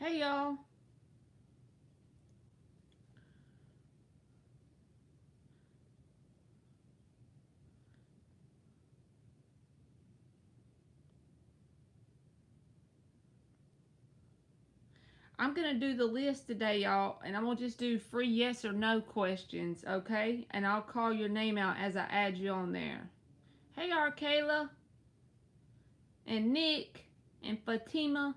Hey y'all. I'm going to do the list today, y'all, and I'm going to just do free yes or no questions, okay? And I'll call your name out as I add you on there. Hey, Arkayla, and Nick, and Fatima.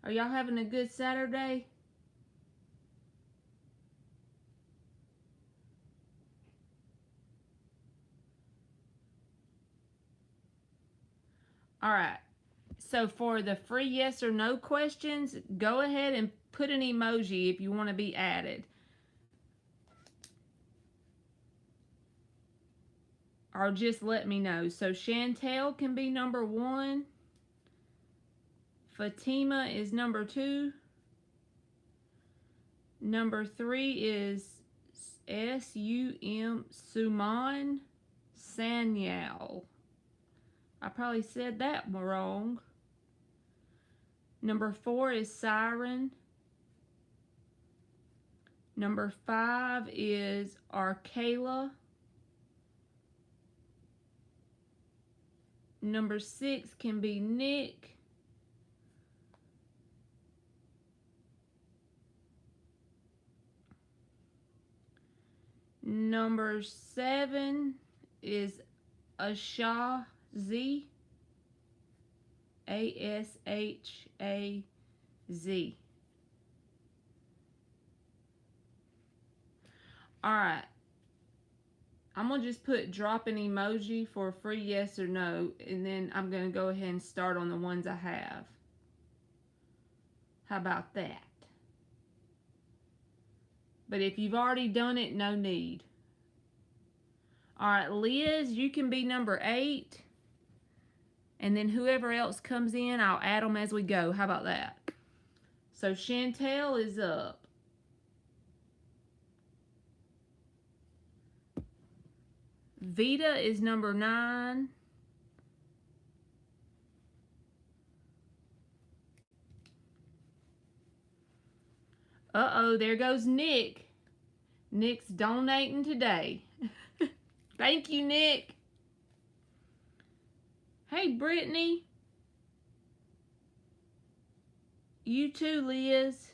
Are y'all having a good Saturday? All right. So for the free yes or no questions, go ahead and put an emoji if you want to be added. Or just let me know. So Chantel can be number 1. Fatima is number 2. Number 3 is Suman Sanyal. I probably said that wrong. Number 4 is Siren. Number 5 is Arkayla. Number 6 can be Nick. Number 7 is Asha Z. ASHAZ. Alright. I'm going to just put drop an emoji for a free yes or no, and then I'm going to go ahead and start on the ones I have. How about that? But if you've already done it, no need. Alright, Liz, you can be number 8. And then whoever else comes in, I'll add them as we go. How about that? So Chantel is up. Vita is number 9. Uh-oh, there goes Nick. Nick's donating today. Thank you, Nick. Hey, Brittany. You too, Liz.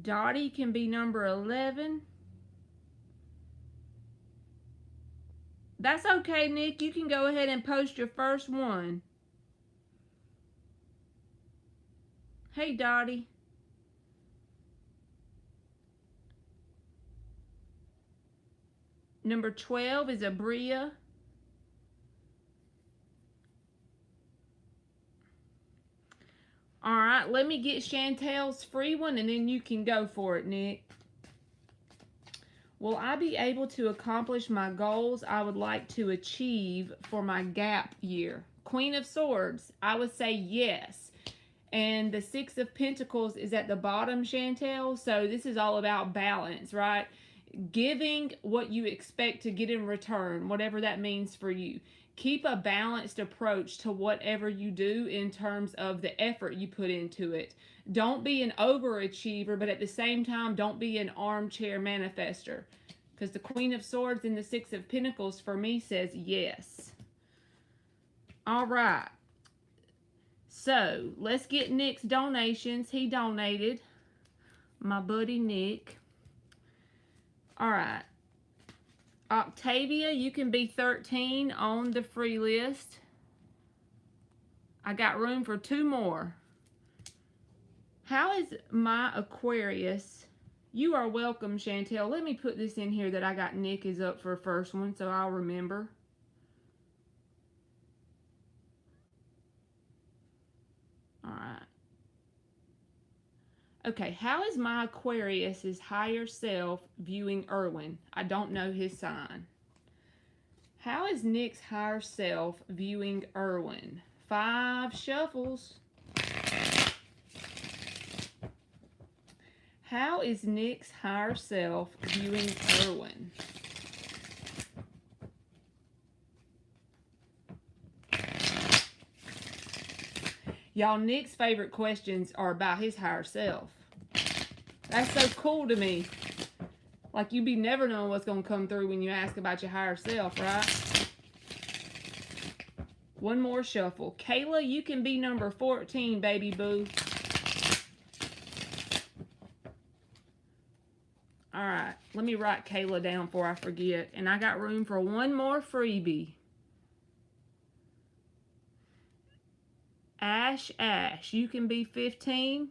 Dottie can be number 11. That's okay, Nick. You can go ahead and post your first one. Hey, Dottie. Number 12 is Abria. Alright, let me get Chantel's free one and then you can go for it, Nick. Will I be able to accomplish my goals I would like to achieve for my gap year? Queen of Swords, I would say yes. And the 6 of Pentacles is at the bottom, Chantel. So this is all about balance, right? Giving what you expect to get in return, whatever that means for you. Keep a balanced approach to whatever you do in terms of the effort you put into it. Don't be an overachiever, but at the same time, don't be an armchair manifester. Because the Queen of Swords and the 6 of Pentacles for me says yes. All right. So, let's get Nick's donations. He donated. My buddy Nick. All right. Octavia, you can be 13 on the free list. I got room for 2 more. How is my Aquarius? You are welcome, Chantel. Let me put this in here that I got Nick is up for a first one, so I'll remember. All right. Okay, how is my Aquarius's higher self viewing Erwin? I don't know his sign. How is Nick's higher self viewing Erwin? 5 shuffles. How is Nick's higher self viewing Erwin? Y'all, Nick's favorite questions are about his higher self. That's so cool to me. Like, you be never knowing what's going to come through when you ask about your higher self, right? One more shuffle. Kayla, you can be number 14, baby boo. All right, let me write Kayla down before I forget. And I got room for one more freebie. Ash, you can be 15.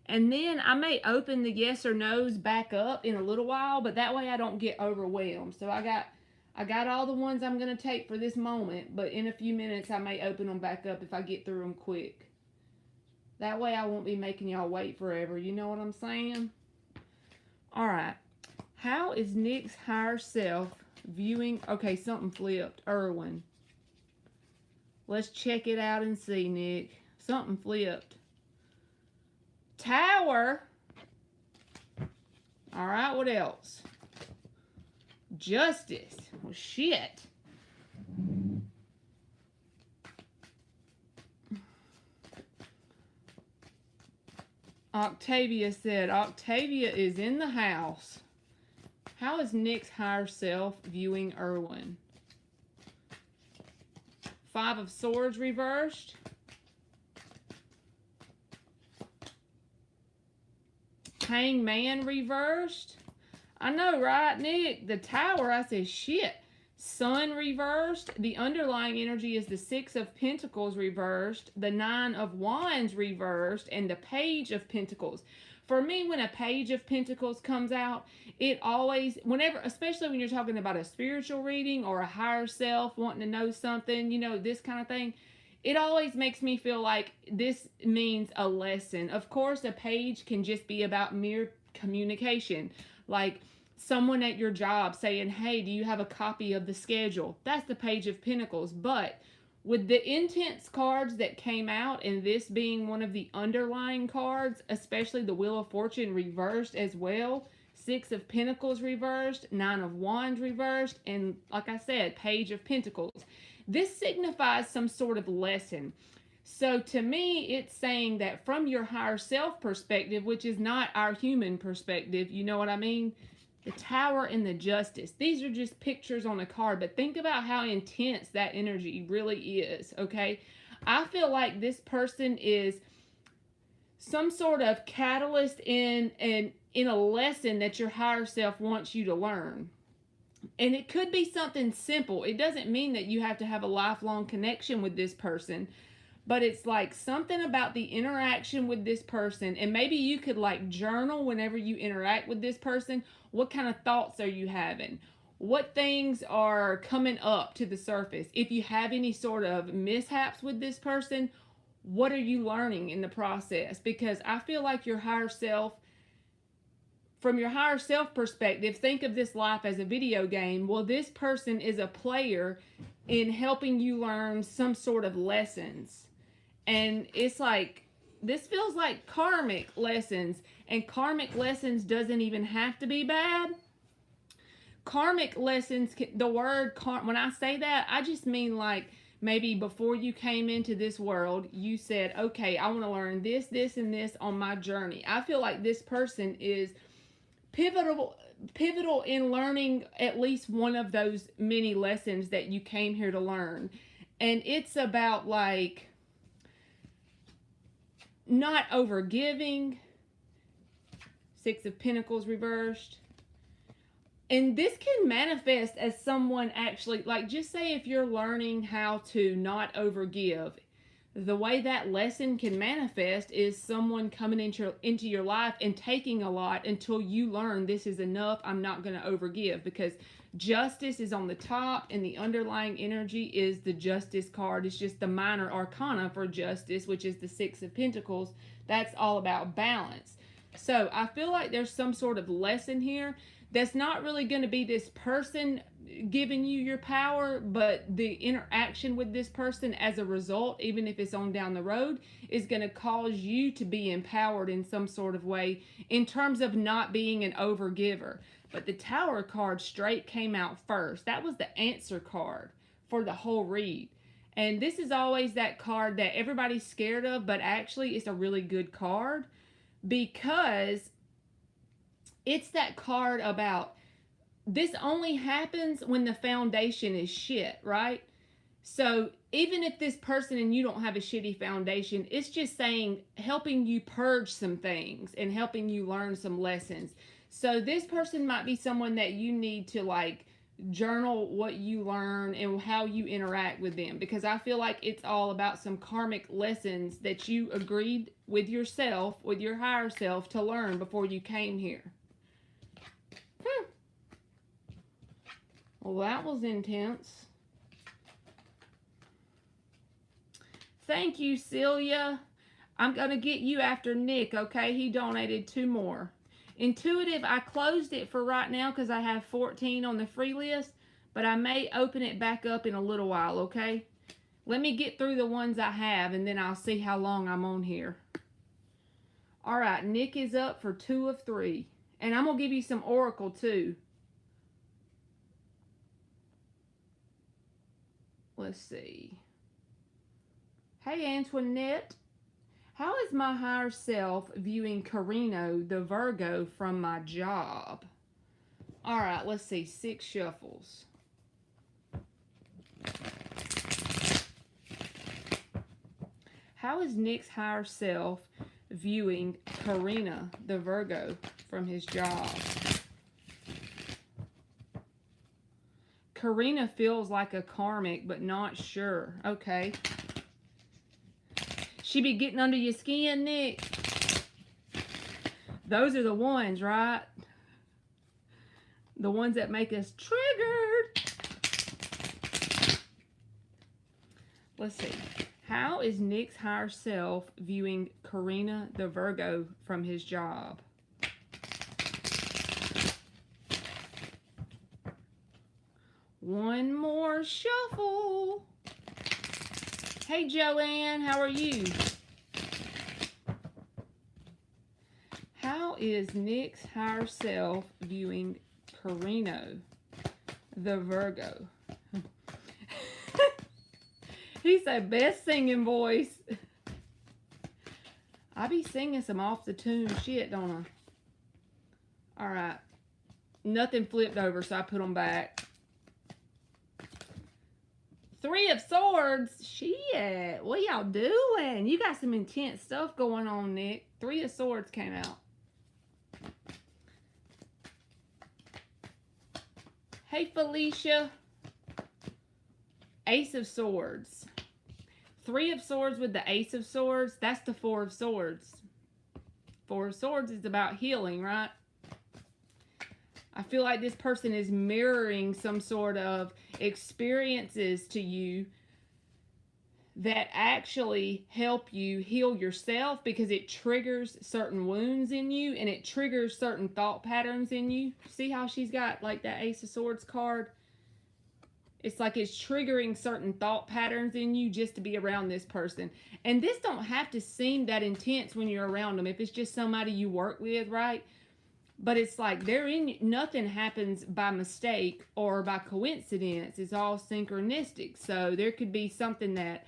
And then I may open the yes or no's back up in a little while, but that way I don't get overwhelmed. So I got all the ones I'm going to take for this moment, but in a few minutes I may open them back up if I get through them quick. That way I won't be making y'all wait forever. You know what I'm saying? All right. How is Nick's higher self viewing? Okay, something flipped. Erwin. Let's check it out and see, Nick. Something flipped. Tower. All right, what else? Justice. Well, shit. Octavia said, Octavia is in the house. How is Nick's higher self viewing Erwin? Five of Swords reversed. Hangman reversed. I know, right, Nick? The Tower, I said, shit. Sun reversed. The underlying energy is the Six of Pentacles reversed, the Nine of Wands reversed, and the Page of Pentacles. For me, when a Page of Pentacles comes out, it always, whenever, especially when you're talking about a spiritual reading or a higher self wanting to know something, you know, this kind of thing, it always makes me feel like this means a lesson. Of course, a page can just be about mere communication. Like someone at your job saying, hey, do you have a copy of the schedule? That's the Page of Pentacles. But with the intense cards that came out, and this being one of the underlying cards, especially the Wheel of Fortune reversed as well, Six of Pentacles reversed, Nine of Wands reversed, and like I said, Page of Pentacles. This signifies some sort of lesson. So to me, it's saying that from your higher self perspective, which is not our human perspective, you know what I mean? The Tower and the Justice. These are just pictures on a card, but think about how intense that energy really is, okay? I feel like this person is some sort of catalyst in a lesson that your higher self wants you to learn. And it could be something simple. It doesn't mean that you have to have a lifelong connection with this person, but it's like something about the interaction with this person. And maybe you could like journal whenever you interact with this person. What kind of thoughts are you having? What things are coming up to the surface? If you have any sort of mishaps with this person, what are you learning in the process? Because I feel like your higher self, from your higher self perspective, think of this life as a video game. Well, this person is a player in helping you learn some sort of lessons. And it's like, this feels like karmic lessons. And karmic lessons doesn't even have to be bad. Karmic lessons, the word, when I say that, I just mean like maybe before you came into this world, you said, okay, I want to learn this, this, and this on my journey. I feel like this person is pivotal in learning at least one of those many lessons that you came here to learn. And it's about like not overgiving. Six of Pentacles reversed. And this can manifest as someone actually, like just say if you're learning how to not overgive, the way that lesson can manifest is someone coming into your life and taking a lot until you learn this is enough, I'm not going to overgive. Because Justice is on the top and the underlying energy is the Justice card. It's just the minor arcana for Justice, which is the Six of Pentacles. That's all about balance. So I feel like there's some sort of lesson here that's not really going to be this person giving you your power, but the interaction with this person as a result, even if it's on down the road, is going to cause you to be empowered in some sort of way in terms of not being an overgiver. But the Tower card straight came out first. That was the answer card for the whole read. And this is always that card that everybody's scared of, but actually it's a really good card because it's that card about this only happens when the foundation is shit, right? So even if this person and you don't have a shitty foundation, it's just saying helping you purge some things and helping you learn some lessons. So this person might be someone that you need to like journal what you learn and how you interact with them, because I feel like it's all about some karmic lessons that you agreed with yourself, with your higher self, to learn before you came here. Well, that was intense. Thank you, Celia. I'm going to get you after Nick, okay? He donated 2 more. Intuitive, I closed it for right now because I have 14 on the free list, but I may open it back up in a little while, okay? Let me get through the ones I have, and then I'll see how long I'm on here. All right, Nick is up for 2 of 3. And I'm going to give you some Oracle, too. Let's see. Hey, Antoinette. How is my higher self viewing Carino, the Virgo, from my job? All right, let's see. 6 shuffles. How is Nick's higher self viewing Carina, the Virgo, from his job? Carina feels like a karmic, but not sure. Okay. She be getting under your skin, Nick. Those are the ones, right? The ones that make us triggered. Let's see. How is Nick's higher self viewing Carina, the Virgo, from his job? One more shuffle. Hey, Joanne, how are you? How is Nick's higher self viewing Carino, the Virgo? He said, best singing voice. I be singing some off the tune shit, don't I? All right. Nothing flipped over, so I put them back. 3 of Swords. Shit. What y'all doing? You got some intense stuff going on, Nick. 3 of Swords came out. Hey, Felicia. Ace of Swords. 3 of Swords with the Ace of Swords. That's the 4 of Swords. 4 of Swords is about healing, right? I feel like this person is mirroring some sort of experiences to you that actually help you heal yourself, because it triggers certain wounds in you and it triggers certain thought patterns in you. See how she's got like that Ace of Swords card? It's like it's triggering certain thought patterns in you just to be around this person. And this don't have to seem that intense when you're around them if it's just somebody you work with, right? But it's like nothing happens by mistake or by coincidence. It's all synchronistic. So there could be something that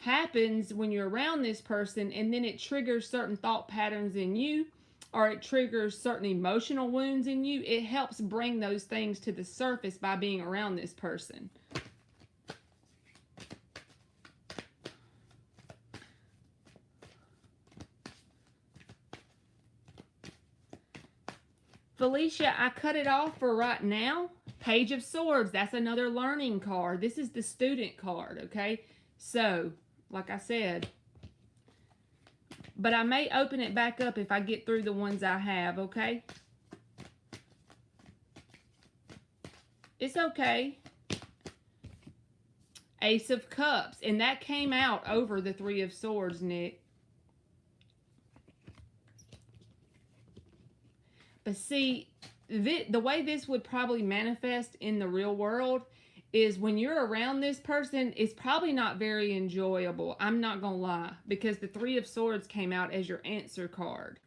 happens when you're around this person, and then it triggers certain thought patterns in you, or it triggers certain emotional wounds in you. It helps bring those things to the surface by being around this person. Felicia, I cut it off for right now. Page of Swords, that's another learning card. This is the student card, okay? So, like I said, but I may open it back up if I get through the ones I have, okay? It's okay. Ace of Cups, and that came out over the 3 of Swords, Nick. But see, the way this would probably manifest in the real world is when you're around this person, it's probably not very enjoyable. I'm not going to lie, because the Three of Swords came out as your answer card.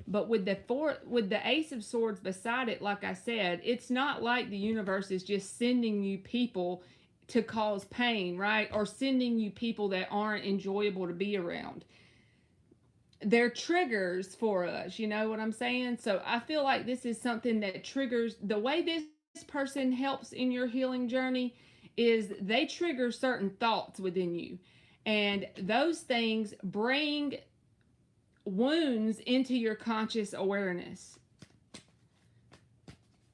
But with the Ace of Swords beside it, like I said, it's not like the universe is just sending you people to cause pain, right? Or sending you people that aren't enjoyable to be around. They're triggers for us, you know what I'm saying? So I feel like this is something that triggers the way this person helps in your healing journey is they trigger certain thoughts within you. And those things bring wounds into your conscious awareness.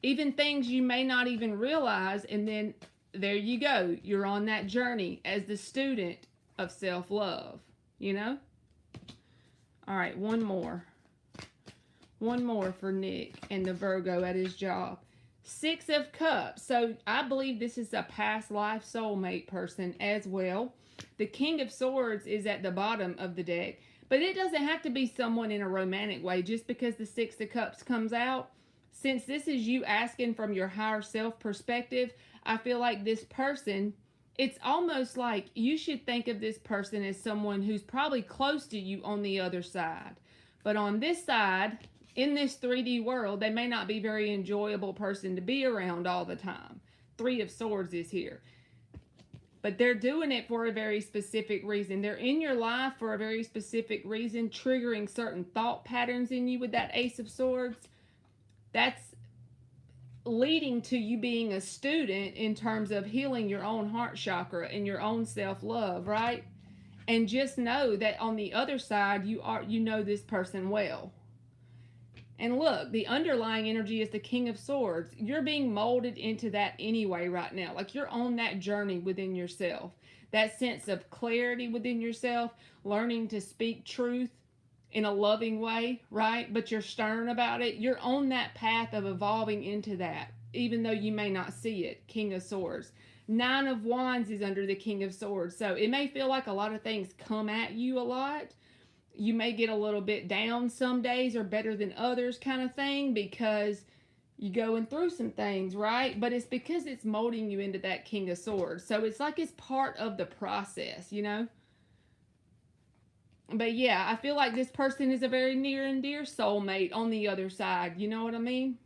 Even things you may not even realize, and then there you go. You're on that journey as the student of self-love, you know? All right, one more. One more for Nick and the Virgo at his job. Six of Cups. So I believe this is a past life soulmate person as well. The King of Swords is at the bottom of the deck. But it doesn't have to be someone in a romantic way just because the Six of Cups comes out. Since this is you asking from your higher self perspective, I feel like this person, it's almost like you should think of this person as someone who's probably close to you on the other side. But on this side, in this 3D world, they may not be a very enjoyable person to be around all the time. Three of Swords is here. But they're doing it for a very specific reason. They're in your life for a very specific reason, triggering certain thought patterns in you with that Ace of Swords. That's leading to you being a student in terms of healing your own heart chakra and your own self-love, right? And just know that on the other side, you know this person well. And look, the underlying energy is the King of Swords. You're being molded into that anyway right now. Like you're on that journey within yourself. That sense of clarity within yourself, learning to speak truth in a loving way, right? But you're stern about it. You're on that path of evolving into that, even though you may not see it. King of Swords. Nine of Wands is under the King of Swords. So it may feel like a lot of things come at you a lot. You may get a little bit down some days or better than others kind of thing because you're going through some things, right? But it's because it's molding you into that King of Swords. So it's like it's part of the process, you know? But yeah, I feel like this person is a very near and dear soulmate on the other side. You know what I mean?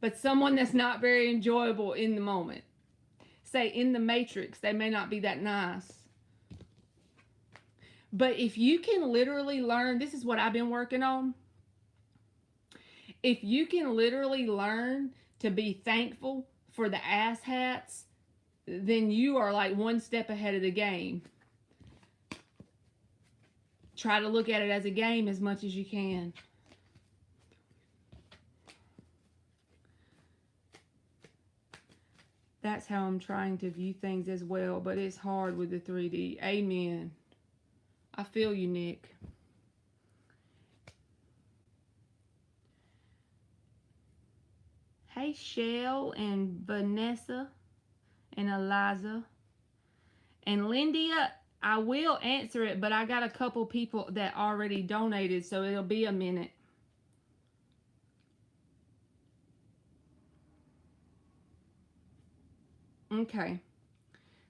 But someone that's not very enjoyable in the moment. Say in the Matrix, they may not be that nice. But if you can literally learn, this is what I've been working on. If you can literally learn to be thankful for the asshats, then you are like one step ahead of the game. Try to look at it as a game as much as you can. That's how I'm trying to view things as well, but it's hard with the 3D. Amen. I feel you, Nick. Hey, Shell and Vanessa and Eliza. And Lindia, I will answer it, but I got a couple people that already donated, so it'll be a minute. Okay.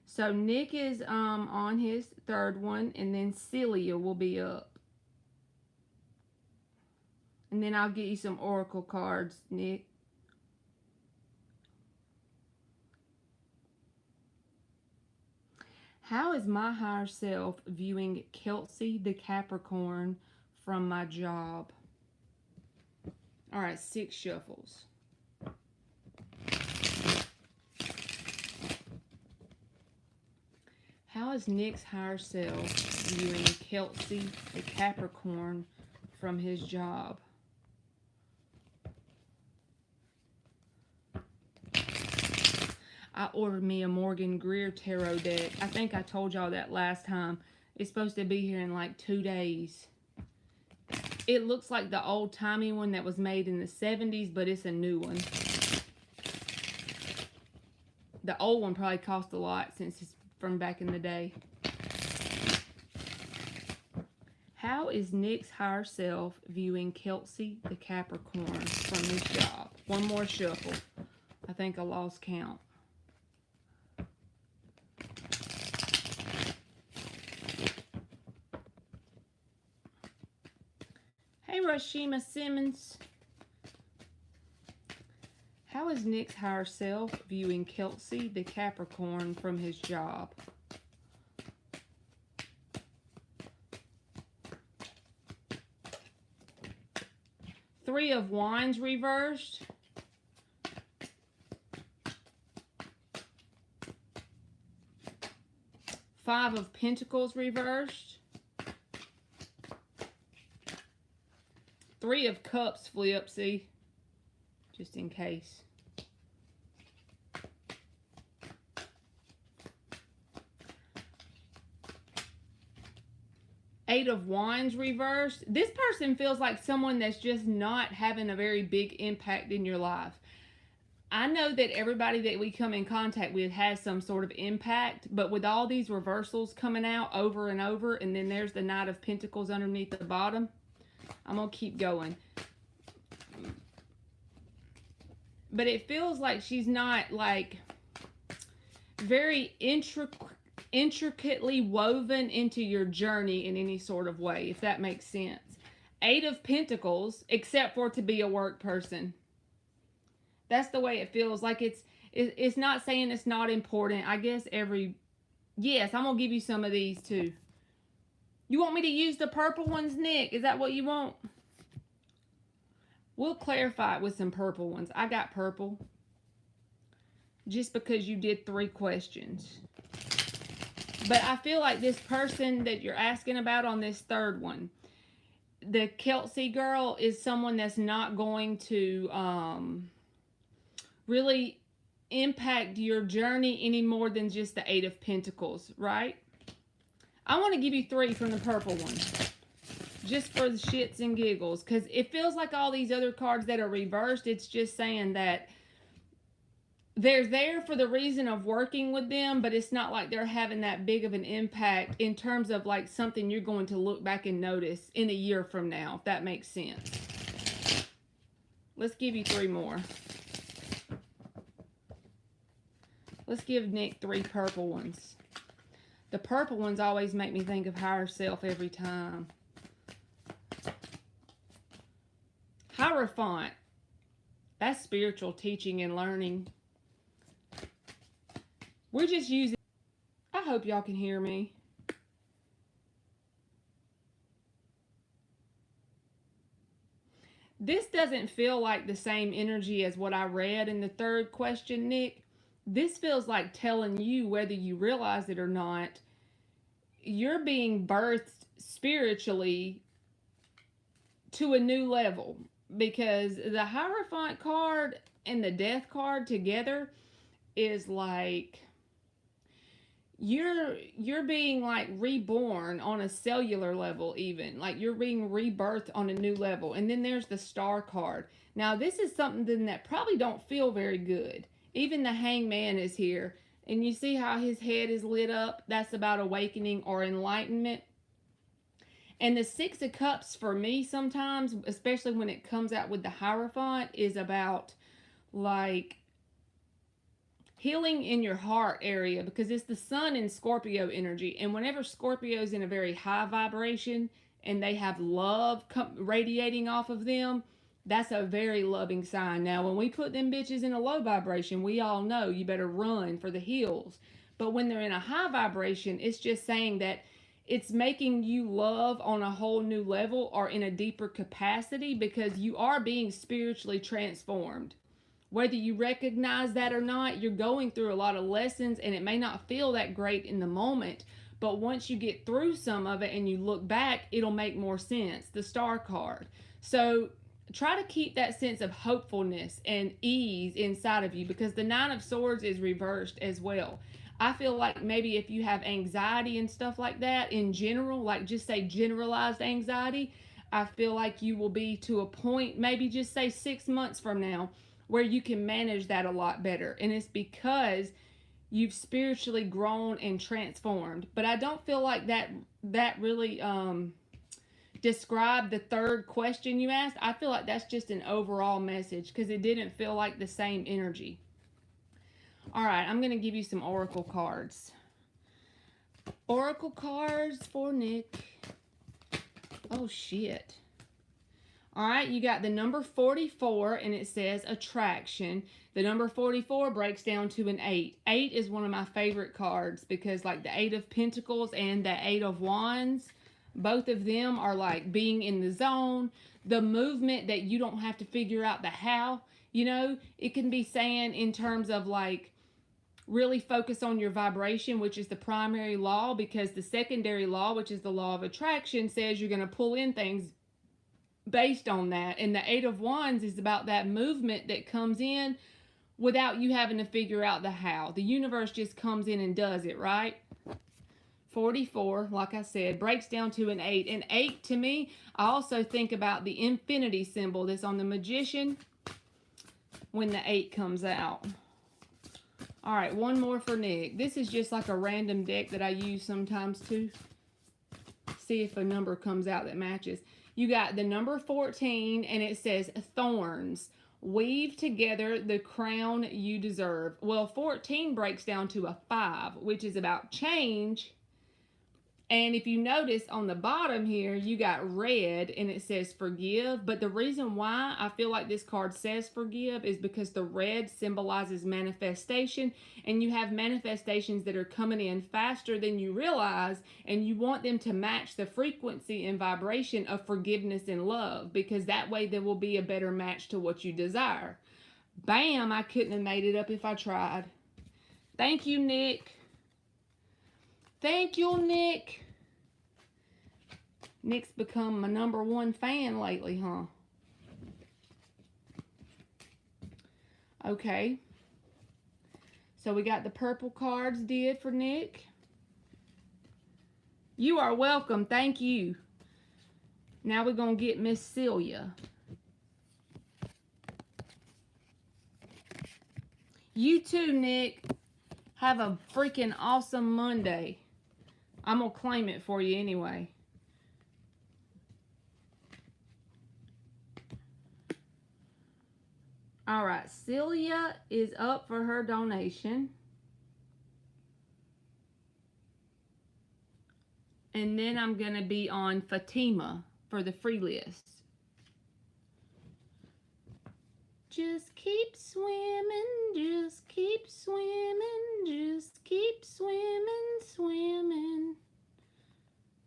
So Nick is on his third one, and then Celia will be up. And then I'll get you some oracle cards, Nick. How is my higher self viewing Kelsey the Capricorn from my job? All right, 6 shuffles. How is Nick's higher self viewing Kelsey the Capricorn from his job? I ordered me a Morgan Greer tarot deck. I think I told y'all that last time. It's supposed to be here in like 2 days. It looks like the old-timey one that was made in the 70s, but it's a new one. The old one probably cost a lot since it's from back in the day. How is Nick's higher self viewing Kelsey the Capricorn from his job? One more shuffle. I think I lost count. Hey, Rashima Simmons. How is Nick's higher self viewing Kelsey the Capricorn from his job? Three of Wands reversed. Five of Pentacles reversed. Three of Cups flip, see? Just in case. Eight of Wands reversed. This person feels like someone that's just not having a very big impact in your life. I know that everybody that we come in contact with has some sort of impact, but with all these reversals coming out over and over, and then there's the Knight of Pentacles underneath the bottom, I'm going to keep going. But it feels like she's not like very intricately woven into your journey in any sort of way, if that makes sense. Eight of Pentacles, except for to be a work person. That's the way it feels. Like it's not saying it's not important. I guess yes, I'm going to give you some of these too. You want me to use the purple ones, Nick? Is that what you want? We'll clarify it with some purple ones. I got purple. Just because you did 3 questions. But I feel like this person that you're asking about on this third one, the Kelsey girl, is someone that's not going to really impact your journey any more than just the Eight of Pentacles, right? I want to give you 3 from the purple one. Just for the shits and giggles. Because it feels like all these other cards that are reversed, it's just saying that they're there for the reason of working with them, but it's not like they're having that big of an impact in terms of like something you're going to look back and notice in a year from now, if that makes sense. Let's give you 3 more. Let's give Nick 3 purple ones. The purple ones always make me think of higher self every time. Hierophant. That's spiritual teaching and learning. We're just using... I hope y'all can hear me. This doesn't feel like the same energy as what I read in the third question, Nick. This feels like telling you, whether you realize it or not, you're being birthed spiritually to a new level. Because the Hierophant card and the Death card together is like you're being like reborn on a cellular level, even like you're being rebirthed on a new level. And then there's the Star card. Now this is something that probably don't feel very good. Even the Hangman is here, and you see how his head is lit up. That's about awakening or enlightenment. And the Six of Cups for me sometimes, especially when it comes out with the Hierophant, is about like healing in your heart area, because it's the Sun in Scorpio energy. And whenever Scorpio's in a very high vibration and they have love radiating off of them, that's a very loving sign. Now, when we put them bitches in a low vibration, we all know you better run for the hills. But when they're in a high vibration, it's just saying that it's making you love on a whole new level or in a deeper capacity, because you are being spiritually transformed. Whether you recognize that or not, you're going through a lot of lessons, and it may not feel that great in the moment, but once you get through some of it and you look back, it'll make more sense. The Star card. So try to keep that sense of hopefulness and ease inside of you, because the Nine of Swords is reversed as well. I feel like maybe if you have anxiety and stuff like that in general, like just say generalized anxiety, I feel like you will be to a point, maybe just say 6 months from now, where you can manage that a lot better. And it's because you've spiritually grown and transformed. But I don't feel like that really describe the third question you asked, I feel like that's just an overall message because it didn't feel like the same energy. All right, I'm going to give you some oracle cards. Oracle cards for Nick. Oh, shit. All right, you got the number 44, and it says attraction. The number 44 breaks down to an 8. 8 is one of my favorite cards because, like, the 8 of Pentacles and the 8 of Wands, both of them are like being in the zone, the movement that you don't have to figure out the how. You know, it can be saying in terms of like really focus on your vibration, which is the primary law, because the secondary law, which is the law of attraction, says you're going to pull in things based on that. And the 8 of Wands is about that movement that comes in without you having to figure out the how. The universe just comes in and does it, right? 44, like I said, breaks down to an 8. And 8 to me, I also think about the infinity symbol that's on the Magician when the 8 comes out. All right, one more for Nick. This is just like a random deck that I use sometimes to see if a number comes out that matches. You got the number 14, and it says thorns. Weave together the crown you deserve. Well, 14 breaks down to a 5, which is about change. And if you notice on the bottom here, you got red and it says forgive. But the reason why I feel like this card says forgive is because the red symbolizes manifestation. And you have manifestations that are coming in faster than you realize. And you want them to match the frequency and vibration of forgiveness and love. Because that way there will be a better match to what you desire. Bam! I couldn't have made it up if I tried. Thank you, Nick. Thank you, Nick. Nick's become my #1 fan lately, huh? Okay. So we got the purple cards did for Nick. You are welcome. Thank you. Now we're going to get Miss Celia. You too, Nick. Have a freaking awesome Monday. I'm going to claim it for you anyway. All right, Celia is up for her donation. And then I'm going to be on Fatima for the free list. Just keep swimming, just keep swimming, just keep swimming, swimming.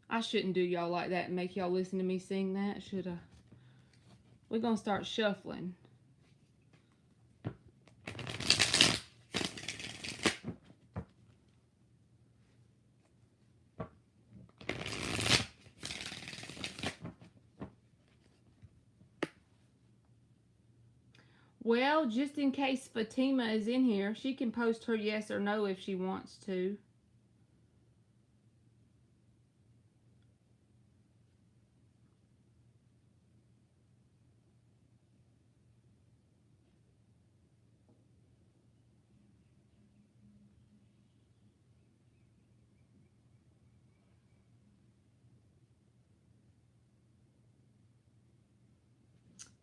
I shouldn't do y'all like that and make y'all listen to me sing that, should I? We're going to start shuffling. Well, just in case Fatima is in here, she can post her yes or no if she wants to.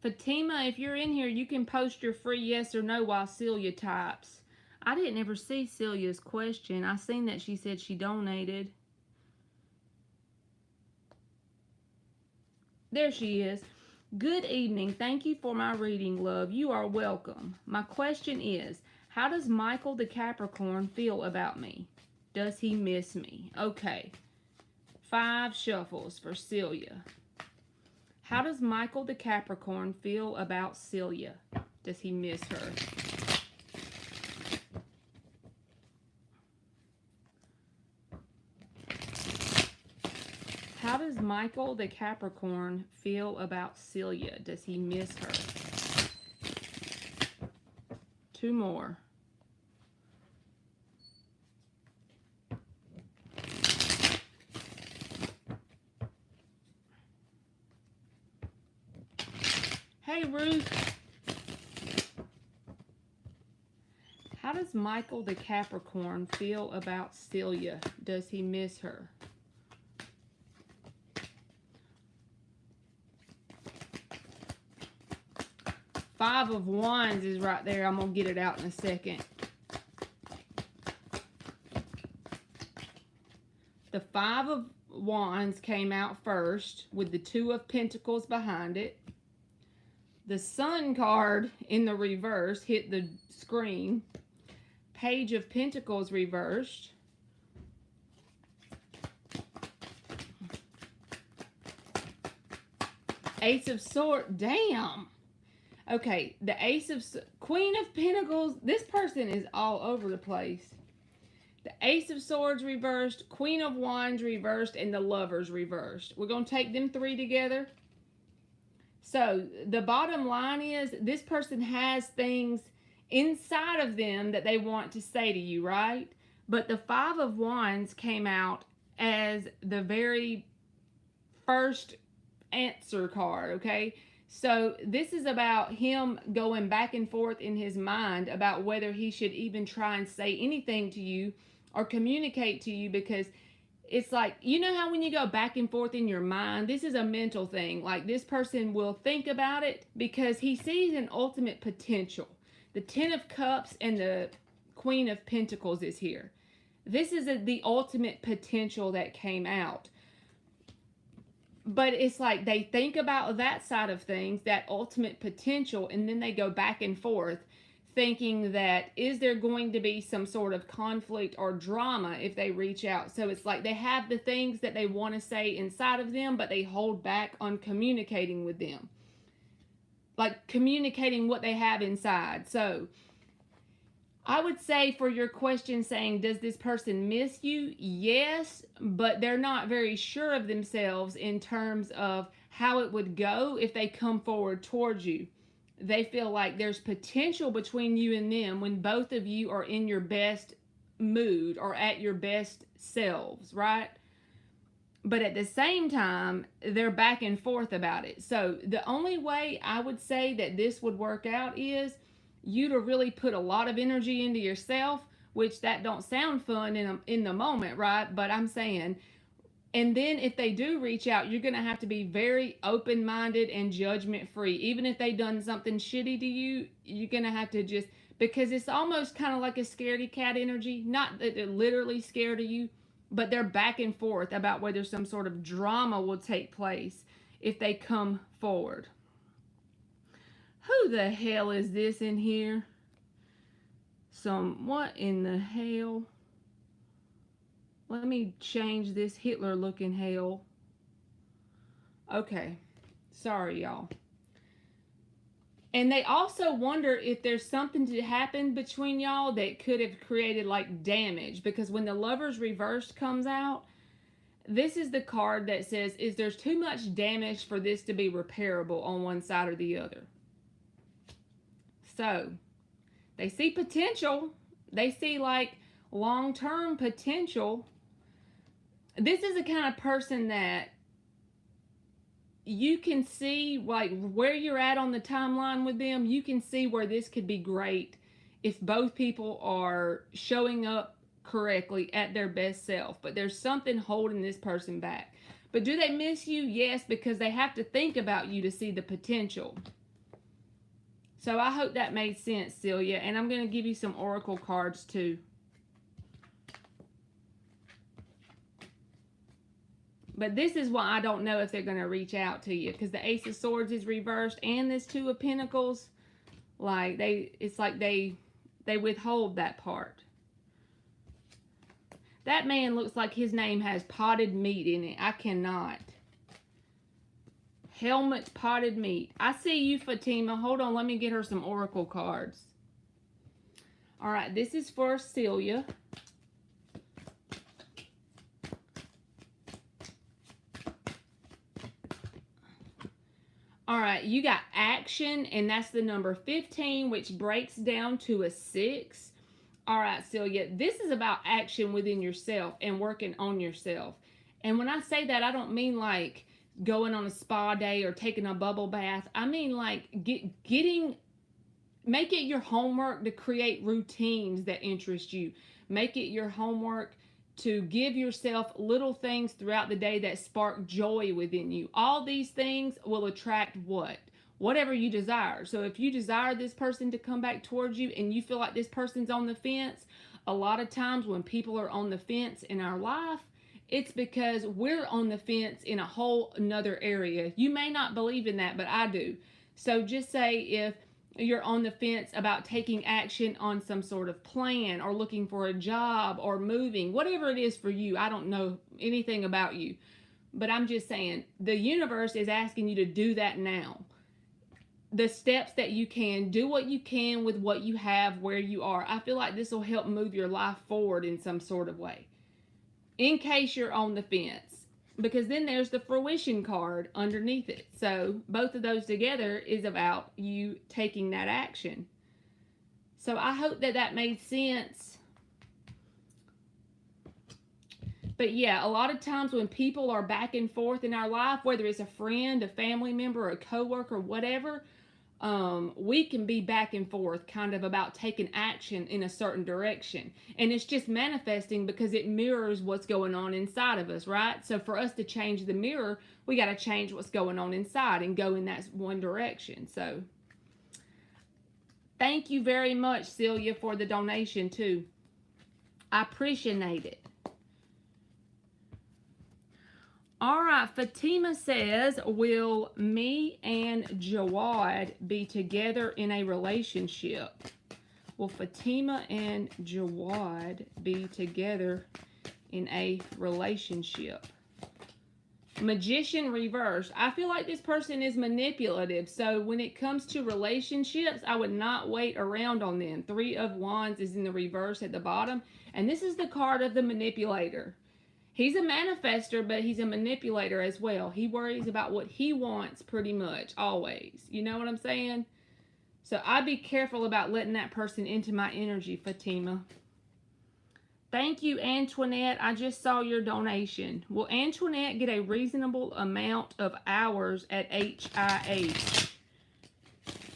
Fatima, if you're in here, you can post your free yes or no while Celia types. I didn't ever see Celia's question. I seen that she said she donated. There she is. Good evening. Thank you for my reading, love. You are welcome. My question is, how does Michael the Capricorn feel about me? Does he miss me? Okay. 5 shuffles for Celia. How does Michael the Capricorn feel about Celia? Does he miss her? How does Michael the Capricorn feel about Celia? Does he miss her? 2 more. Hey, Ruth. How does Michael the Capricorn feel about Celia? Does he miss her? Five of Wands is right there. I'm going to get it out in a second. The Five of Wands came out first with the Two of Pentacles behind it. The Sun card in the reverse hit the screen. Page of Pentacles reversed. Ace of Swords. Damn. Okay, the Queen of Pentacles. This person is all over the place. The Ace of Swords reversed, Queen of Wands reversed, and the Lovers reversed. We're going to take them three together. So the bottom line is this person has things inside of them that they want to say to you, right? But the Five of Wands came out as the very first answer card, okay? So this is about him going back and forth in his mind about whether he should even try and say anything to you or communicate to you, because it's like, you know how when you go back and forth in your mind, this is a mental thing. Like, this person will think about it because he sees an ultimate potential. The Ten of Cups and the Queen of Pentacles is here. This is the ultimate potential that came out. But it's like they think about that side of things, that ultimate potential, and then they go back and forth thinking that, is there going to be some sort of conflict or drama if they reach out? So it's like they have the things that they want to say inside of them, but they hold back on communicating with them. Like communicating what they have inside. So I would say for your question saying, does this person miss you? Yes, but they're not very sure of themselves in terms of how it would go if they come forward towards you. They feel like there's potential between you and them when both of you are in your best mood or at your best selves, right? But at the same time, they're back and forth about it. So the only way I would say that this would work out is you to really put a lot of energy into yourself, which that don't sound fun in the moment, right? But I'm saying, and then if they do reach out, you're going to have to be very open-minded and judgment-free. Even if they done something shitty to you, you're going to have to just, because it's almost kind of like a scaredy cat energy. Not that they're literally scared of you, but they're back and forth about whether some sort of drama will take place if they come forward. Who the hell is this in here? What in the hell? Let me change this Hitler looking hell. Okay. Sorry, y'all. And they also wonder if there's something to happen between y'all that could have created like damage. Because when the Lovers reversed comes out, this is the card that says, is there's too much damage for this to be repairable on one side or the other. So, they see potential. They see like long-term potential. This is the kind of person that you can see like where you're at on the timeline with them. You can see where this could be great if both people are showing up correctly at their best self. But there's something holding this person back. But do they miss you? Yes, because they have to think about you to see the potential. So I hope that made sense, Celia. And I'm going to give you some oracle cards too. But this is why I don't know if they're going to reach out to you. Because the Ace of Swords is reversed and this Two of Pentacles. Like, it's like they withhold that part. That man looks like his name has potted meat in it. I cannot. Helmet potted meat. I see you, Fatima. Hold on, let me get her some oracle cards. All right, this is for Celia. All right, you got action, and that's the number 15, which breaks down to a 6. All right, Celia, this is about action within yourself and working on yourself. And when I say that, I don't mean like going on a spa day or taking a bubble bath. I mean like make it your homework to create routines that interest you. Make it your homework to give yourself little things throughout the day that spark joy within you. All these things will attract what? whatever you desire. So if you desire this person to come back towards you and you feel like this person's on the fence, a lot of times when people are on the fence in our life, it's because we're on the fence in a whole another area. You may not believe in that, but I do. So just say if you're on the fence about taking action on some sort of plan or looking for a job or moving, whatever it is for you. I don't know anything about you, but I'm just saying the universe is asking you to do that now. The steps that you can, do what you can with what you have where you are. I feel like this will help move your life forward in some sort of way, in case you're on the fence, because then there's the fruition card underneath it. So both of those together is about you taking that action. So I hope that that made sense. But yeah, a lot of times when people are back and forth in our life, whether it's a friend, a family member, a coworker, whatever, we can be back and forth kind of about taking action in a certain direction. And it's just manifesting because it mirrors what's going on inside of us, right? So for us to change the mirror, we got to change what's going on inside and go in that one direction. So thank you very much, Celia, for the donation too. I appreciate it. All right, Fatima says, will me and Jawad be together in a relationship? Will Fatima and Jawad be together in a relationship? Magician reversed. I feel like this person is manipulative. So when it comes to relationships, I would not wait around on them. 3 of Wands is in the reverse at the bottom. And this is the card of the manipulator. He's a manifester, but he's a manipulator as well. He worries about what he wants pretty much, always. You know what I'm saying? So I'd be careful about letting that person into my energy, Fatima. Thank you, Antoinette. I just saw your donation. Will Antoinette get a reasonable amount of hours at HIH?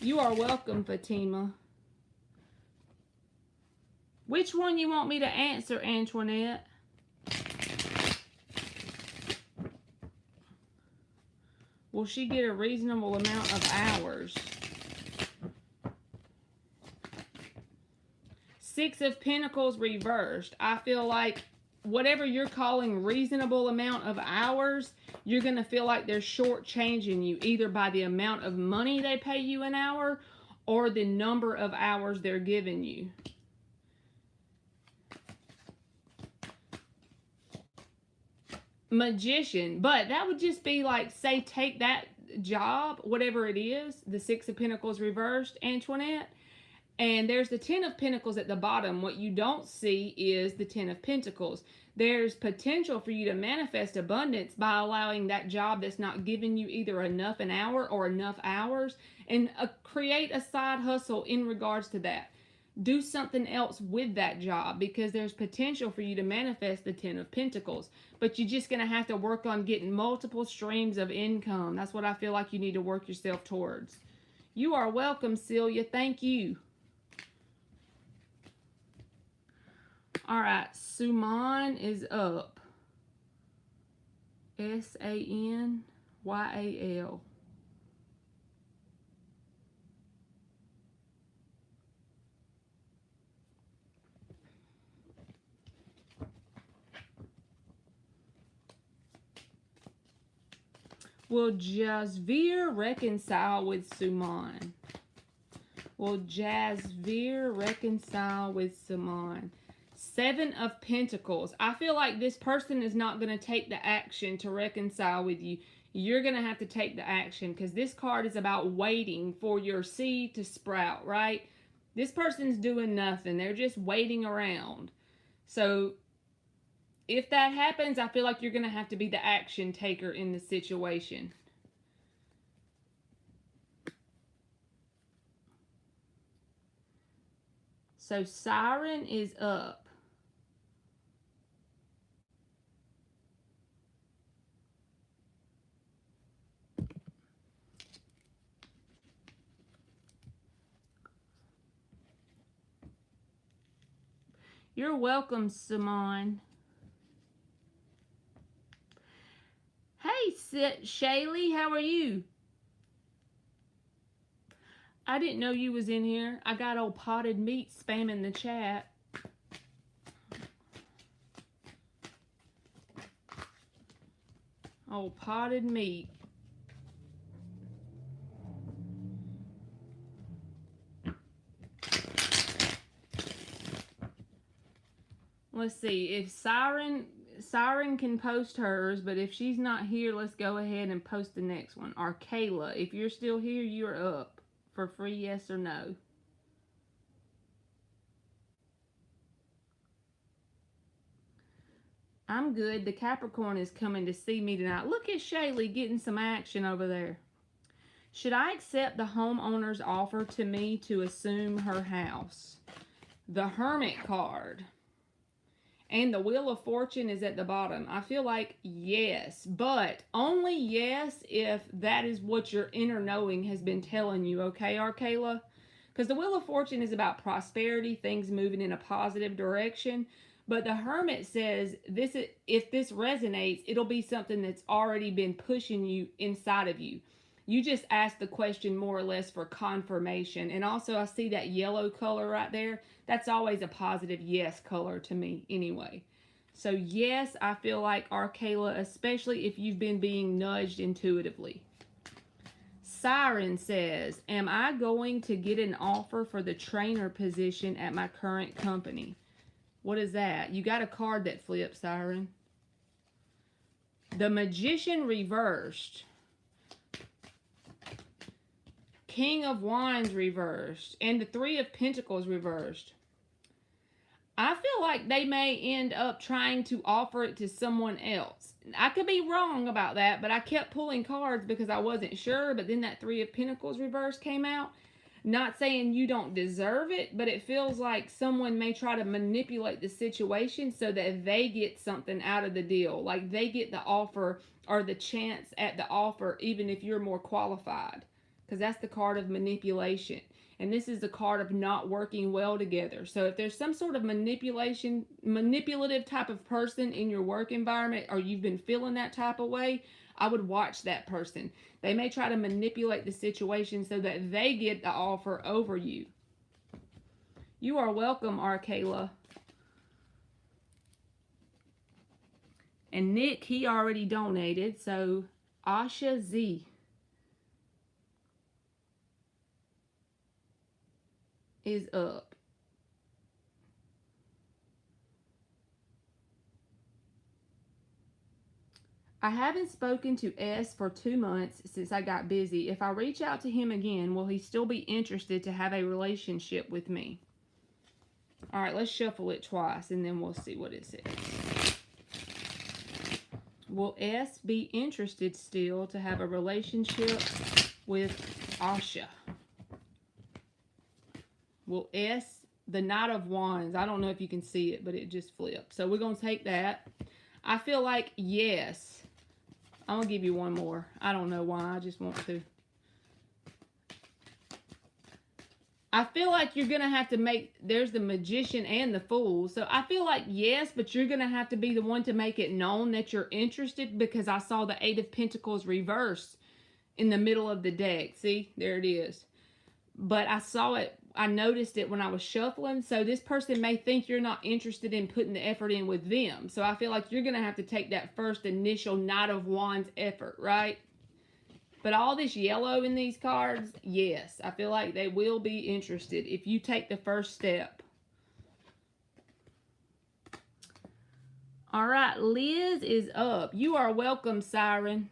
You are welcome, Fatima. Which one you want me to answer, Antoinette? Will she get a reasonable amount of hours? 6 of Pentacles reversed. I feel like whatever you're calling reasonable amount of hours, you're going to feel like they're shortchanging you, either by the amount of money they pay you an hour or the number of hours they're giving you. Magician, but that would just be like, say, take that job, whatever it is, the 6 of Pentacles reversed, Antoinette, and there's the 10 of Pentacles at the bottom. What you don't see is the 10 of Pentacles. There's potential for you to manifest abundance by allowing that job that's not giving you either enough an hour or enough hours, and create a side hustle in regards to that. Do something else with that job, because there's potential for you to manifest the 10 of Pentacles. But you're just going to have to work on getting multiple streams of income. That's what I feel like you need to work yourself towards. You are welcome, Celia. Thank you. All right, Suman is up. Sanyal. Will Jasveer reconcile with Suman? Will Jasveer reconcile with Suman? 7 of Pentacles. I feel like this person is not going to take the action to reconcile with you. You're going to have to take the action, because this card is about waiting for your seed to sprout, right? This person's doing nothing. They're just waiting around. So if that happens, I feel like you're going to have to be the action taker in the situation. So Siren is up. You're welcome, Simone. Hey, Shaylee, how are you? I didn't know you was in here. I got old Potted Meat spamming the chat. Old Potted Meat. Let's see. If Siren can post hers, but if she's not here, let's go ahead and post the next one. Or Kayla, if you're still here, you're up for free yes or no. I'm good. The Capricorn is coming to see me tonight. Look at Shaylee getting some action over there. Should I accept the homeowner's offer to me to assume her house? The Hermit card. And the Wheel of Fortune is at the bottom. I feel like yes, but only yes if that is what your inner knowing has been telling you, okay, Arkayla? Because the Wheel of Fortune is about prosperity, things moving in a positive direction. But the Hermit says if this resonates, it'll be something that's already been pushing you inside of you. You just ask the question more or less for confirmation. And also I see that yellow color right there. That's always a positive yes color to me anyway. So yes, I feel like Arkayla, especially if you've been being nudged intuitively. Siren says, am I going to get an offer for the trainer position at my current company? What is that? You got a card that flips, Siren. The Magician reversed. King of Wands reversed. And the Three of Pentacles reversed. I feel like they may end up trying to offer it to someone else. I could be wrong about that, but I kept pulling cards because I wasn't sure. But then that Three of Pentacles reverse came out. Not saying you don't deserve it, but it feels like someone may try to manipulate the situation so that they get something out of the deal. Like they get the offer or the chance at the offer, even if you're more qualified. Because that's the card of manipulation. And this is the card of not working well together. So if there's some sort of manipulative type of person in your work environment, or you've been feeling that type of way, I would watch that person. They may try to manipulate the situation so that they get the offer over you. You are welcome, Arkayla. And Nick, he already donated. So Asha Z is up. I haven't spoken to S for 2 months since I got busy. If I reach out to him again, will he still be interested to have a relationship with me? All right, let's shuffle it twice and then we'll see what it says. Will S be interested still to have a relationship with Asha? Will S, the Knight of Wands, I don't know if you can see it, but it just flipped. So we're going to take that. I feel like yes. I'm going to give you one more. I don't know why. I just want to. I feel like you're going to have to make, there's the Magician and the Fool. So I feel like yes, but you're going to have to be the one to make it known that you're interested, because I saw the Eight of Pentacles reversed in the middle of the deck. See, there it is. But I saw it, I noticed it when I was shuffling. So this person may think you're not interested in putting the effort in with them. So I feel like you're going to have to take that first initial Knight of Wands effort, right? But all this yellow in these cards, yes, I feel like they will be interested if you take the first step. All right, Liz is up. You are welcome, Siren.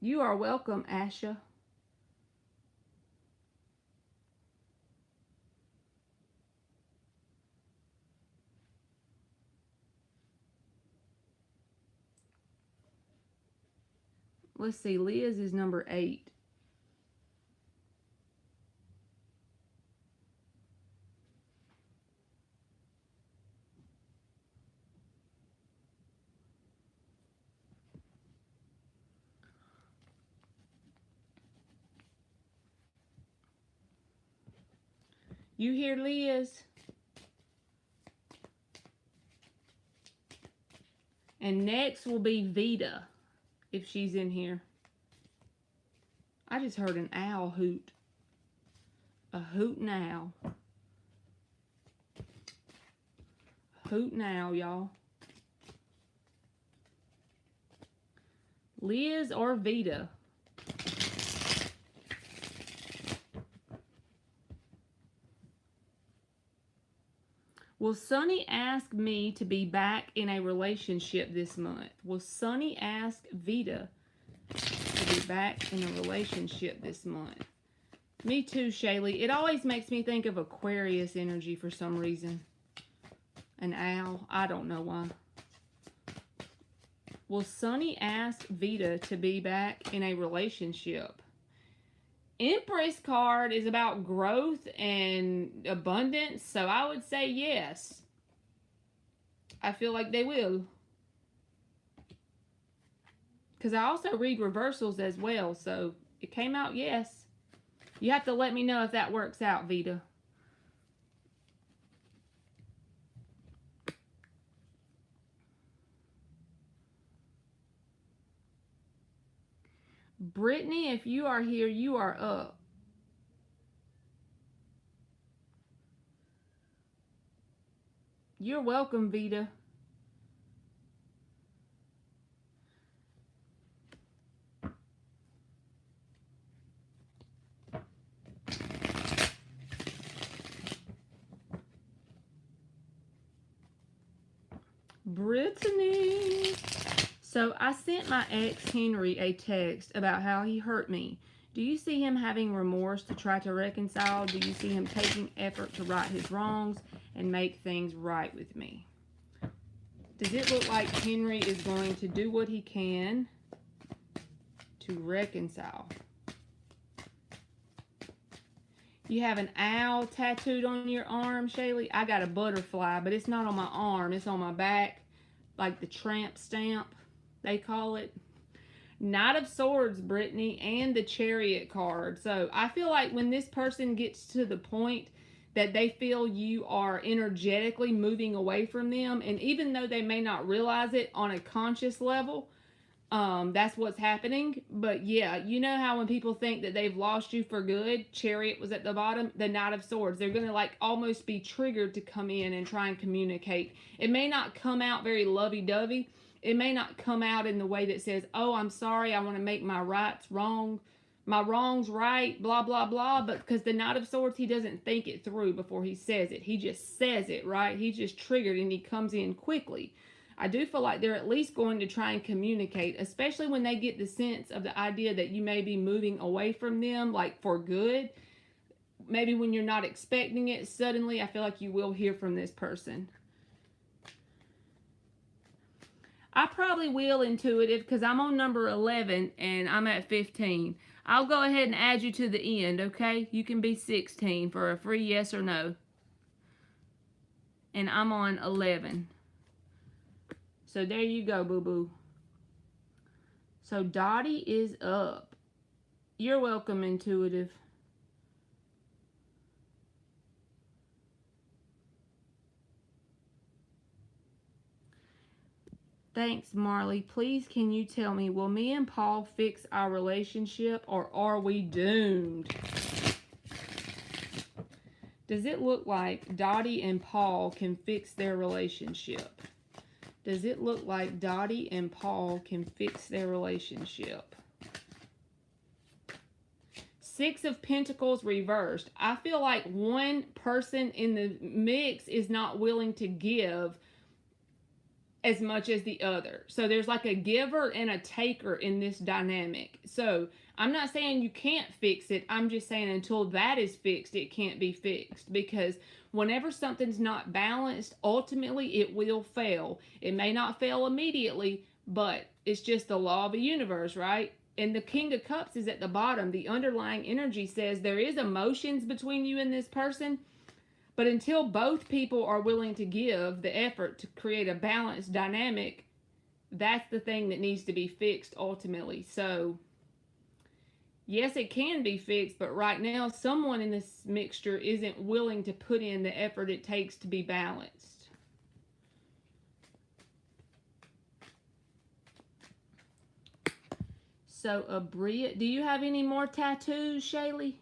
You are welcome, Asha. Let's see, Liz is number 8. You hear Liz? And next will be Vita, if she's in here. I just heard an owl hoot. A hootin' owl. Hootin' owl, y'all. Liz or Vita? Will Sunny ask me to be back in a relationship this month? Will Sunny ask Vita to be back in a relationship this month? Me too, Shaylee. It always makes me think of Aquarius energy for some reason. An owl. I don't know why. Will Sunny ask Vita to be back in a relationship? Empress card is about growth and abundance, so I would say yes. I feel like they will. Because I also read reversals as well, so it came out yes. You have to let me know if that works out, Vita. Brittany, if you are here, you are up. You're welcome, Vita. Brittany. So I sent my ex Henry a text about how he hurt me. Do you see him having remorse to try to reconcile? Do you see him taking effort to right his wrongs and make things right with me? Does it look like Henry is going to do what he can to reconcile? You have an owl tattooed on your arm, Shaylee? I got a butterfly, but it's not on my arm. It's on my back, like the tramp stamp, they call it. Knight of Swords, Brittany, and the Chariot card. So I feel like when this person gets to the point that they feel you are energetically moving away from them, and even though they may not realize it on a conscious level, that's what's happening. But yeah, you know how when people think that they've lost you for good, Chariot was at the bottom, the Knight of Swords, they're gonna like almost be triggered to come in and try and communicate. It may not come out very lovey-dovey. It may not come out in the way that says, oh, I'm sorry, I want to make my rights wrong, my wrongs right, blah, blah, blah. But because the Knight of Swords, he doesn't think it through before he says it. He just says it, right? He's just triggered and he comes in quickly. I do feel like they're at least going to try and communicate, especially when they get the sense of the idea that you may be moving away from them, like for good. Maybe when you're not expecting it, suddenly I feel like you will hear from this person. I probably will, Intuitive, because I'm on number 11 and I'm at 15. I'll go ahead and add you to the end, okay? You can be 16 for a free yes or no. And I'm on 11. So there you go, boo-boo. So Dottie is up. You're welcome, Intuitive. Thanks, Marley. Please, can you tell me, will me and Paul fix our relationship or are we doomed? Does it look like Dottie and Paul can fix their relationship? Does it look like Dottie and Paul can fix their relationship? Six of Pentacles reversed. I feel like one person in the mix is not willing to give as much as the other. So there's like a giver and a taker in this dynamic. So I'm not saying you can't fix it. I'm just saying until that is fixed, it can't be fixed. Because whenever something's not balanced, ultimately it will fail. It may not fail immediately, but it's just the law of the universe, right? And the King of Cups is at the bottom. The underlying energy says there is emotions between you and this person. But until both people are willing to give the effort to create a balanced dynamic, that's the thing that needs to be fixed ultimately. So, yes, it can be fixed, but right now, someone in this mixture isn't willing to put in the effort it takes to be balanced. So, Abria, do you have any more tattoos, Shaylee?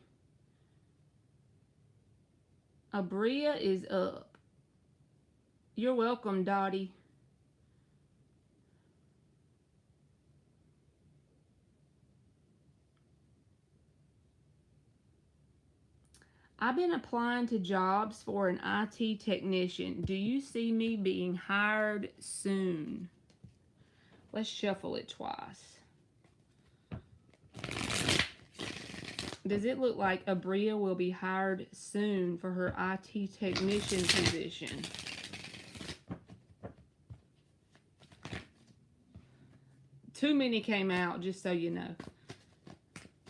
Abria is up. You're welcome, Dottie. I've been applying to jobs for an IT technician. Do you see me being hired soon? Let's shuffle it twice. Does it look like Abria will be hired soon for her IT technician position? Too many came out, just so you know.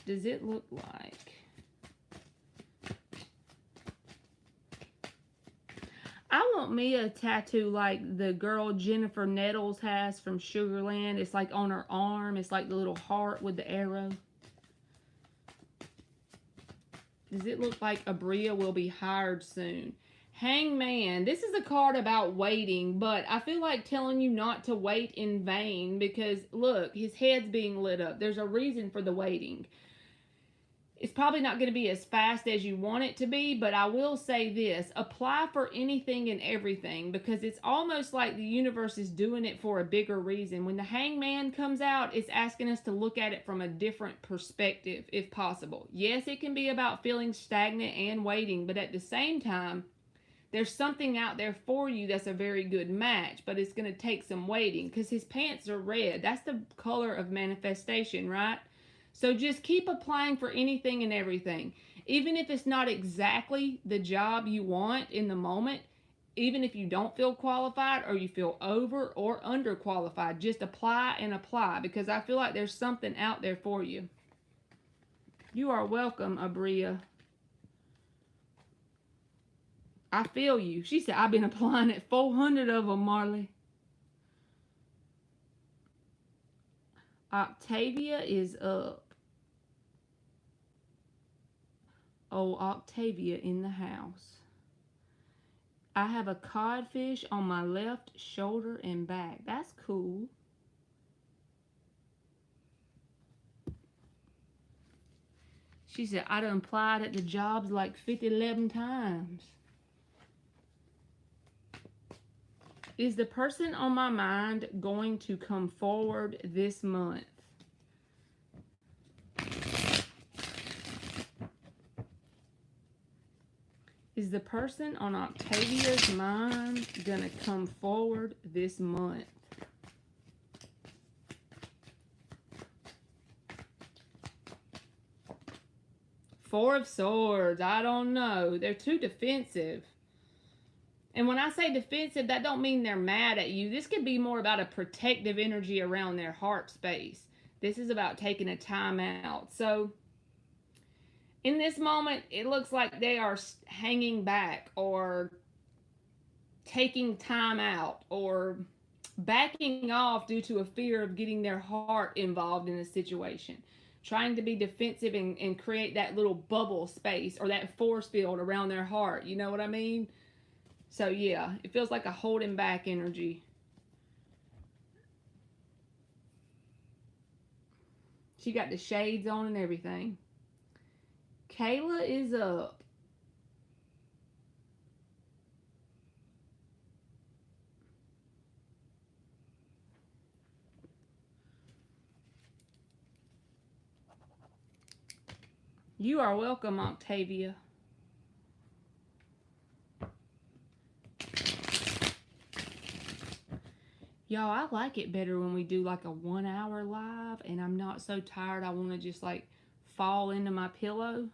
Does it look like... I want me a tattoo like the girl Jennifer Nettles has from Sugarland. It's like on her arm. It's like the little heart with the arrow. Does it look like Abria will be hired soon? Hangman. This is a card about waiting, but I feel like telling you not to wait in vain because, look, his head's being lit up. There's a reason for the waiting. It's probably not going to be as fast as you want it to be, but I will say this. Apply for anything and everything because it's almost like the universe is doing it for a bigger reason. When the Hangman comes out, it's asking us to look at it from a different perspective if possible. Yes, it can be about feeling stagnant and waiting, but at the same time, there's something out there for you that's a very good match, but it's going to take some waiting because his pants are red. That's the color of manifestation, right? So just keep applying for anything and everything. Even if it's not exactly the job you want in the moment, even if you don't feel qualified or you feel over or underqualified, just apply and apply because I feel like there's something out there for you. You are welcome, Abria. I feel you. She said, I've been applying at 400 of them, Marley. Octavia is up. Oh, Octavia in the house. I have a codfish on my left shoulder and back. That's cool. She said, I done applied at the jobs like 11 times. Is the person on my mind going to come forward this month? Is the person on Octavia's mind going to come forward this month? Four of Swords. I don't know. They're too defensive. And when I say defensive, that don't mean they're mad at you. This could be more about a protective energy around their heart space. This is about taking a time out. So in this moment, it looks like they are hanging back or taking time out or backing off due to a fear of getting their heart involved in a situation. Trying to be defensive and create that little bubble space or that force field around their heart. You know what I mean? So yeah, it feels like a holding back energy. She got the shades on and everything. Kayla is up. You are welcome, Octavia. Y'all, I like it better when we do like a 1 hour live and I'm not so tired I want to just like fall into my pillow.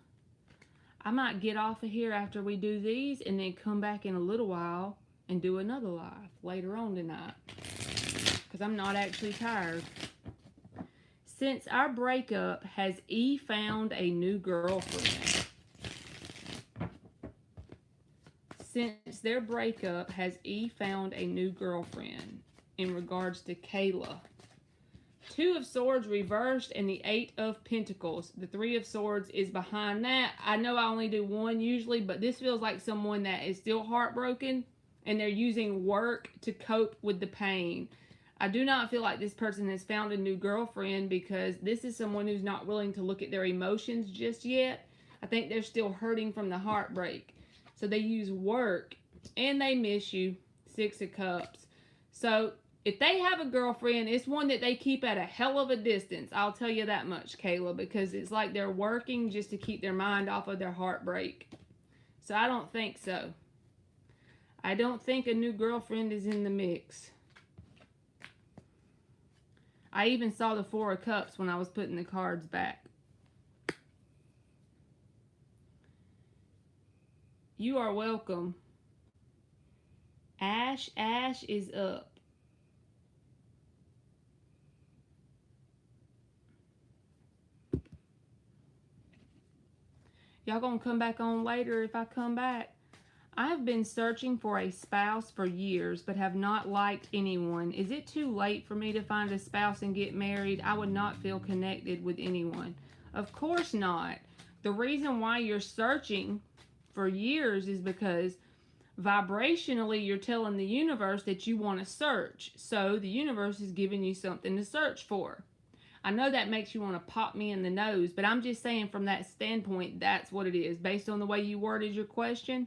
I might get off of here after we do these and then come back in a little while and do another live later on tonight because I'm not actually tired. Since our breakup, has E found a new girlfriend? Since their breakup, has E found a new girlfriend in regards to Kayla? Two of Swords reversed and the Eight of Pentacles. The Three of Swords is behind that. I know I only do one usually, but this feels like someone that is still heartbroken and they're using work to cope with the pain. I do not feel like this person has found a new girlfriend because this is someone who's not willing to look at their emotions just yet. I think they're still hurting from the heartbreak. So they use work and they miss you. Six of Cups. So if they have a girlfriend, it's one that they keep at a hell of a distance. I'll tell you that much, Kayla, because it's like they're working just to keep their mind off of their heartbreak. So I don't think so. I don't think a new girlfriend is in the mix. I even saw the Four of Cups when I was putting the cards back. You are welcome. Ash is up. Y'all gonna come back on later if I come back? I've been searching for a spouse for years, but have not liked anyone. Is it too late for me to find a spouse and get married? I would not feel connected with anyone. Of course not. The reason why you're searching for years is because vibrationally you're telling the universe that you want to search. So the universe is giving you something to search for. I know that makes you want to pop me in the nose, but I'm just saying from that standpoint, that's what it is. Based on the way you worded your question,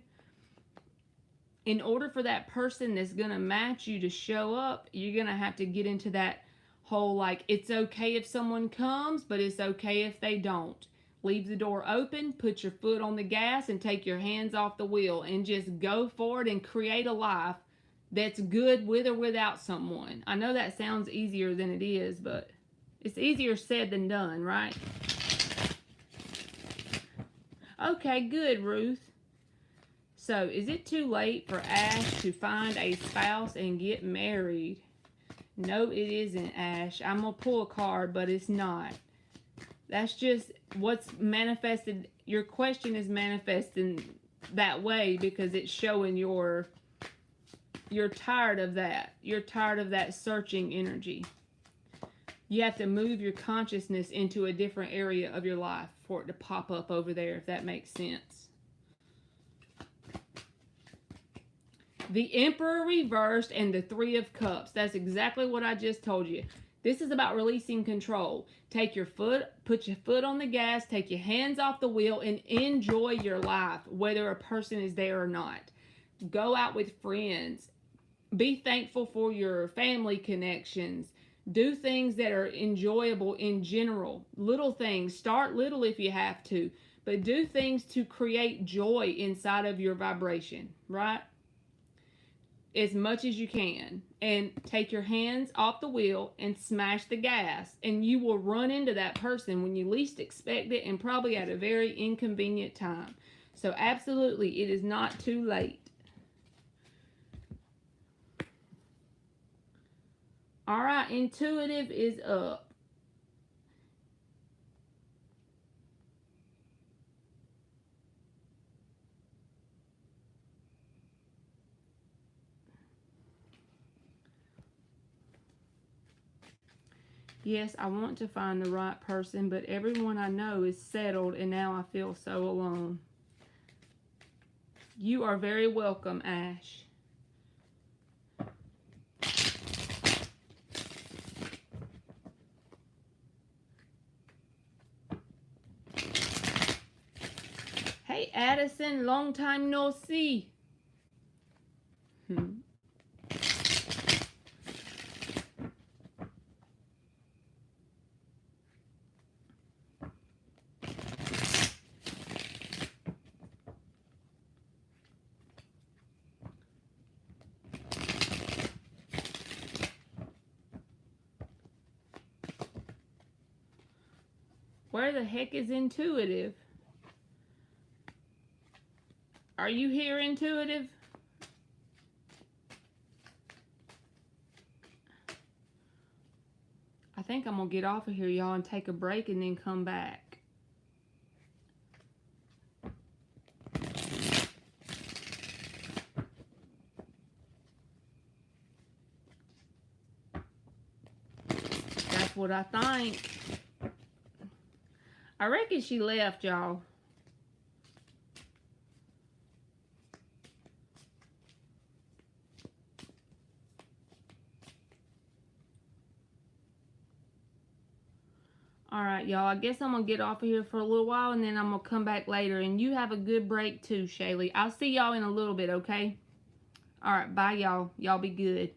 in order for that person that's going to match you to show up, you're going to have to get into that whole, like, it's okay if someone comes, but it's okay if they don't. Leave the door open, put your foot on the gas, and take your hands off the wheel, and just go for it and create a life that's good with or without someone. I know that sounds easier than it is, but it's easier said than done, right? Okay, good, Ruth. So, is it too late for Ash to find a spouse and get married? No, it isn't, Ash. I'm going to pull a card, but it's not. That's just what's manifested. Your question is manifesting that way because it's showing you're tired of that. You're tired of that searching energy. You have to move your consciousness into a different area of your life for it to pop up over there, if that makes sense. The Emperor reversed and the Three of Cups. That's exactly what I just told you. This is about releasing control. Put your foot on the gas, take your hands off the wheel, and enjoy your life, whether a person is there or not. Go out with friends. Be thankful for your family connections. Do things that are enjoyable in general. Little things. Start little if you have to. But do things to create joy inside of your vibration, right? As much as you can. And take your hands off the wheel and smash the gas. And you will run into that person when you least expect it and probably at a very inconvenient time. So absolutely, it is not too late. All right, intuitive is up. Yes, I want to find the right person, but everyone I know is settled, and now I feel so alone. You are very welcome, Ash. Hey, Addison, long time no see. Where the heck is intuitive? Are you here, intuitive? I think I'm going to get off of here, y'all, and take a break and then come back. That's what I think. I reckon she left, y'all. All right, y'all. I guess I'm going to get off of here for a little while, and then I'm going to come back later. And you have a good break too, Shaylee. I'll see y'all in a little bit, okay? All right, bye, y'all. Y'all be good.